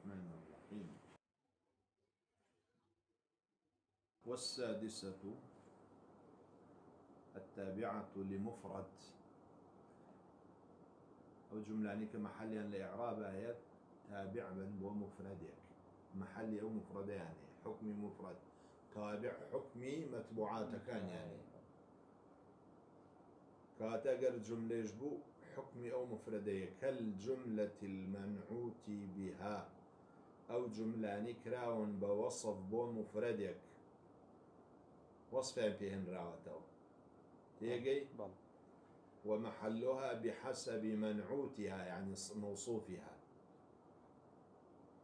الرحمن الرحيم. والسادسة التابعة لمفرد أو جملة يعني كمحليا لإعراب آيات تابع بن ومفردك محلي أو مفرد يعني حكمي مفرد تابع حكمي متبوعات كان يعني كاتجر جملة يجبو حكمي أو مفردية كالجملة المنعوت بها أو جملة نكراون بوصف بو مفردك وصفين فيهن راوته تيجي ومحلها بحسب منعوتها يعني موصوفها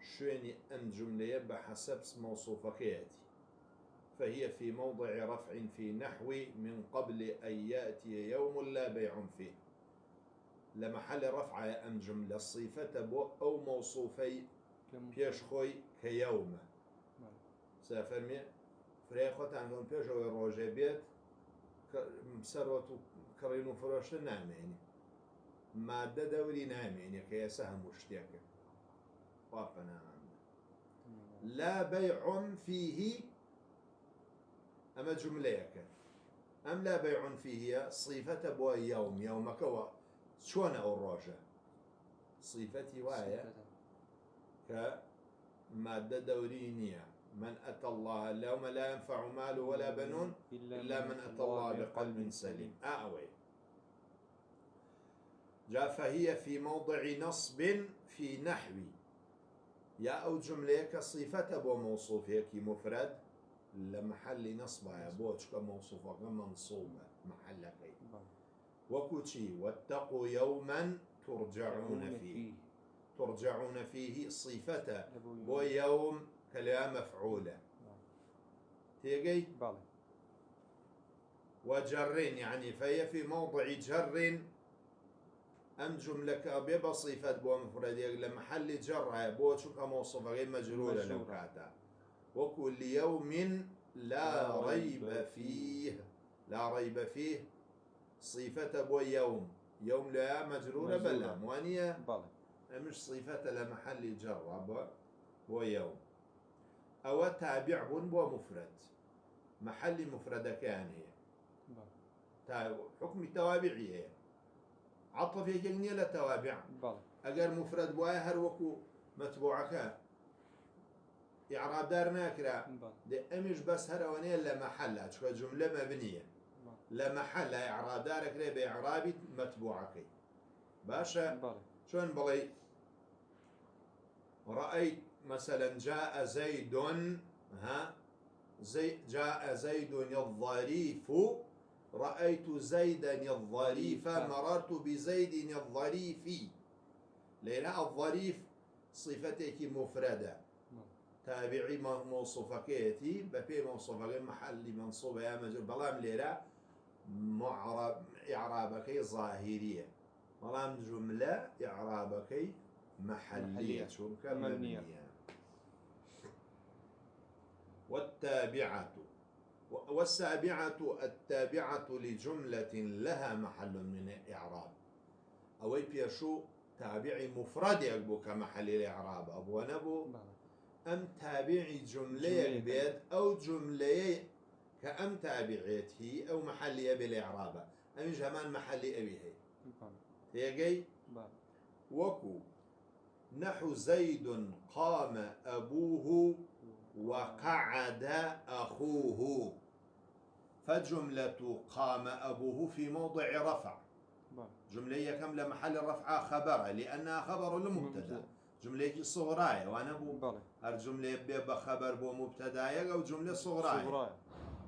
شويني أن جملة بحسب موصوفكيتي فهي في موضع رفع في نحو من قبل أن يأتي يوم لا بيع فيه لمحل رفع أم جملة صفة بو أو موصوفي بيش خوي كيوم سافرمي فريخوت عندهم بيش أو الروجي بيت سروت كرين وفروش نعم يعني مادة دوري نعم يعني كي سهم واشتياك وافنا لا بيع فيه أما جمليك أم لا بيع فيه صفة بو يومك شون أو الروجة صفتي وايا كمادة دورينية من أتى الله اليوم لا ينفع مال ولا بنون إلا من أتى الله بقلب سليم أعوي جاء فهي في موضع نصب في نحو يا أو جملة كصفة بو موصوفة كي مفرد لمحل نصبها يا بوش كموصوفة كمنصوبة محلك وكوتشي واتقوا يوما ترجعون فيه ترجعون فيه صفة بو يوم كلا مفعولة تيجي وجرين يعني فهي في موضع جر أم جملة كأبيب صفة بو مفرد لمحل جرها بو شو كموصوفة غير مجرورة لوكاتا وكل يوم لا ريب فيه لا ريب فيه صفة بو يوم لا مجرورة بلا موانية مش صفة لمحل جر بو يوم أو تابع بو مفرد محل مفرد كان هي حكم توابعية عطف يجني لتوابع أجر مفرد بو هر وكو متبوعك إعراب دار ناكرا دي أمش بس هرونية لمحلها شو جملة مبنية لمحل إعراب دارك ري بإعراب متبوعك باشا شون بلي رأيت مثلا جاء زيد جاء زيد الظريف رأيت زيدا الظريف مررت بزيد الظريف لأن الظريف صفتك مفردة تابعي موصوفكيتي ببي موصوفك محل منصوبة يا مجرور بلام ليرا معرب إعرابك ظاهرية بلام جملة إعرابك محلية مبنية والسابعة التابعة لجملة لها محل من الإعراب أو بيشو تابعي مفرد يقبو كمحل الإعراب أبو نبو أم تابعي جملة بيد أو جملة كأم تابعيته أو محلية بالإعراب أم جمان محلي أبيه تيجي وكو نحو زيد قام أبوه وقعد أخوه فجملة قام أبوه في موضع رفع جملة كم محل الرفع خبر لأنها خبر المبتدا جملة صغراية وأنا بو الجملة بخبر بو مبتدا أو جملة صغراية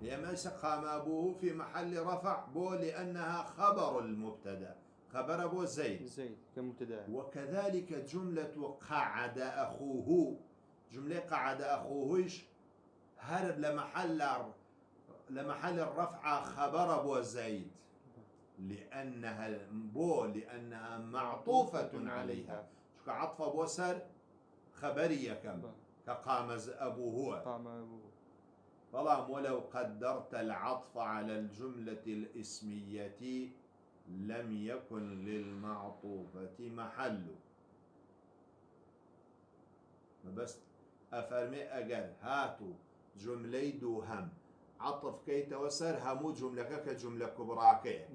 ليس قام أبوه في محل رفع بو لأنها خبر المبتدا خبر أبو زيد كمبتدا وكذلك جملة قعد أخوه جملة قعد أخوه هرب لمحل الرفع خبر أبو زيد لأنها معطوفة عليها شو عطف أبو سر خبرية كم كقام أبوه فلام ولو قدرت العطف على الجملة الاسمية لم يكن للمعطوفة محل بس أفرمي أجل هاتو جملة دوهم عطف كي توسر همو جملة كجملة كبراكية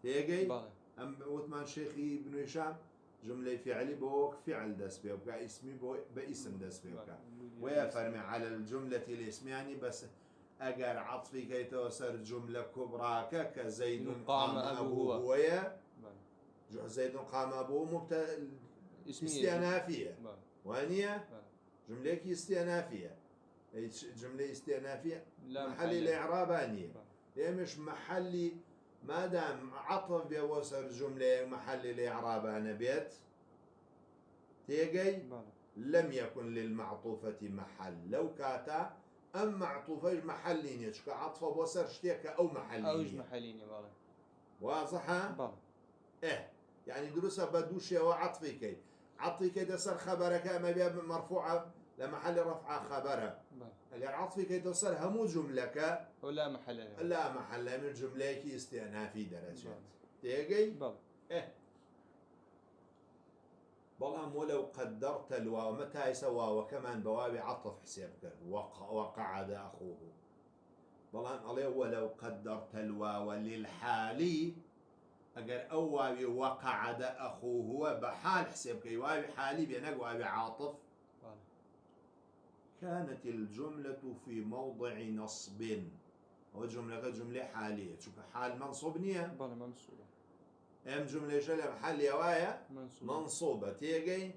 تيجي أم وثمان شيخي ابن هشام جملة فعلي بوك فعل دس بيوكا اسمي بو باسم دس بيوكا ويفرمي على الجملة الاسم يعني بس أجر عطفي كي توسر جملة كبراكة كزيد قام أبوه هويا زيد قام أبوه استئنافية وانية جملة استئنافية جملة استئنافية محلي الإعرابانية هي مش محلي ما دام عطف بيوسر جملة محلي الإعرابان بيت تيجي لم يكن للمعطوفة محل لو كاتا أم معطوفة محلين يشكى عطف بوسر شتيك أو محلين أوج محلين يا واضحة؟ إيه يعني دروسها بدوش وعطفي كي عطفي كي تسر خبرك أما بيها مرفوعة لمحل رفع خبرها اللي عطفي كي تسر همو جملك ولا محل لا محل من جملة كي استئنافي درجات تيجي؟ إيه بلام ولو قدرت الواو متى يسوى وكمان بوابي عطف حسابك وقعد أخوه بلام عليه ولو قدرت الواو للحالي أجر أوابي وقعد أخوه بحال حسابك يوابي حالي بينك وابي عاطف كانت الجملة في موضع نصب جملة حالية شوف حال منصوب نية منصوبة ام جملة شلة محل يوايا منصوبة تيجي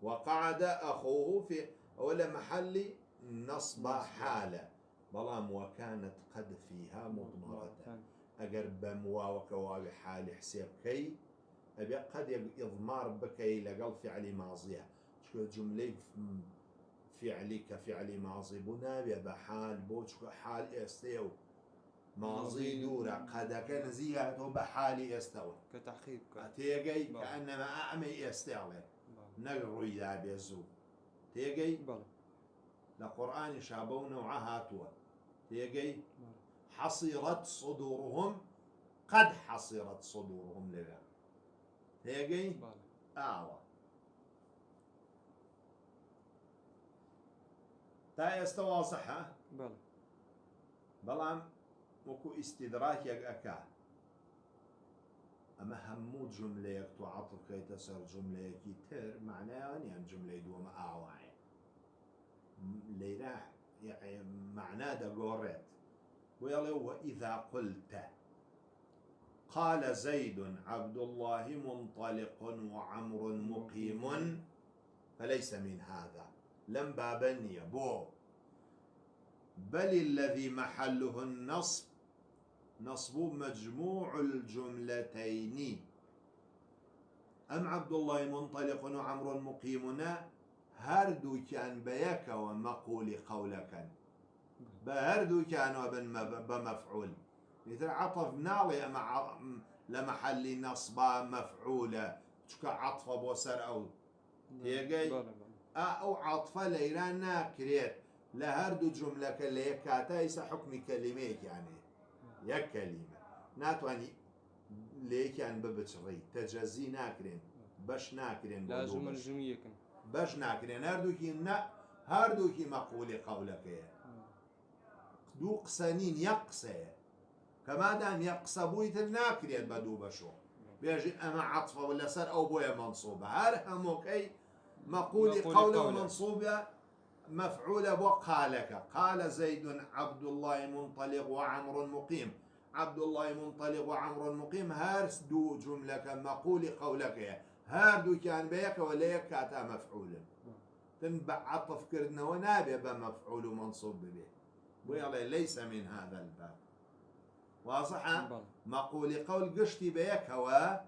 وقعد أخوه في أول محل نصب حالة بلام وكانت قد فيها مضمرة أجر بمواوك وابي حال حساب كي أبي قد إضمار بكي لقل فعل ماضية شو جملة فعلي كفعل ماضي بنابي بحال بوشك حال استيو ماضي دورة قد كان زيادته بحالي استوى كتحقيق تيجي كأنما أعمي استوى نقروا إذا بيزو تيجي لقرآن شابون وعهاتوا تيجي حصرت صدورهم قد حصرت صدورهم لذا تيجي تا استوى صحة بلام وكو استدراك أكا أما همو جملة تعطف كي تسر جملة كي تر معناه يعني جملة دوم أعواعي ليراح يعني معناه دا قورت ويلا وإذا قلت قال زيد عبد الله منطلق وعمر مقيم فليس من هذا لم بابني بو بل الذي محله النصب نصب مجموع الجملتين أم عبد الله منطلق وعمر مقيمنا هردو كان بيك ومقول قولك بهردو كان بمفعول مثل عطف نالي لمحل نصب مفعولة عطف بوسر أو يجي أو عطف ليران ناكريت لهردو جملة اللي كاتايس حكم كلمات يعني يا كلمة ناتواني ليك يعني ببتشري تجزي ناكرين باش ناكرين لازم الجمية كن باش ناكرين هردو كي مقولي قولك يا دو قسانين يقسى كما دام يقسى بويت الناكرين بدو بشو بيجي أما عطفة ولا سر أو بويا منصوبة هرهمو كي مقولي قوله منصوبة مفعولة وقالك قال زيد عبد الله منطلق وعمر مقيم عبد الله منطلق وعمر مقيم هارس دو جملة مقول قولك هاردو كان بيك ولا كاتا مفعول تنبع عطف كردنا ونابي بمفعول منصوب به ويلا ليس من هذا الباب واضح مقول قول قشتي بيك هو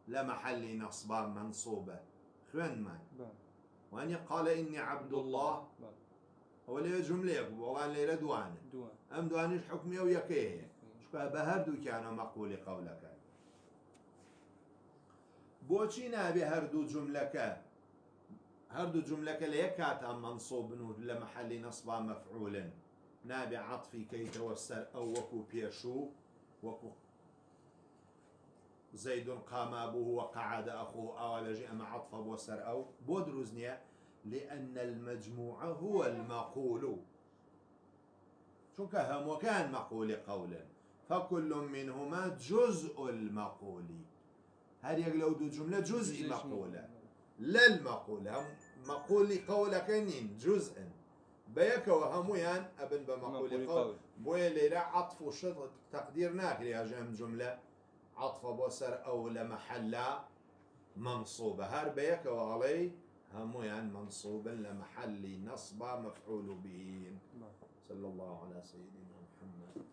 لمحل نصبا منصوبة خوان ما وأن قال إني عبد الله هو اللي جملة والله اللي ردوانه أم دوانش حكمي ويكيه شكا بهردو كان مقول قولك بوشي نابي هردو جملك هردو جملك ليكات منصوب لمحل نصبا مفعول نابي عطفي كي توسر أو وكو بيشو وكو زيد قام أبوه وقعد أخوه أو على جي أما عطف بوسر أو بودروزنيا، لأن المجموع هو المقول، شو كهم وكان مقول قولا، فكل منهما جزء المقول. هل يقلو دو جملة جزء مقولة لا المقول، هم مقول قول كنين جزء بيك وهميان أبن بمقول قول بويلي لا عطف وشط تقدير ناكل يا جم جملة عطف بوسر أو لمحل منصوبة، هر بيك وعلي هميان منصوبا لمحل نصب مفعول به. صلى الله على سيدنا محمد.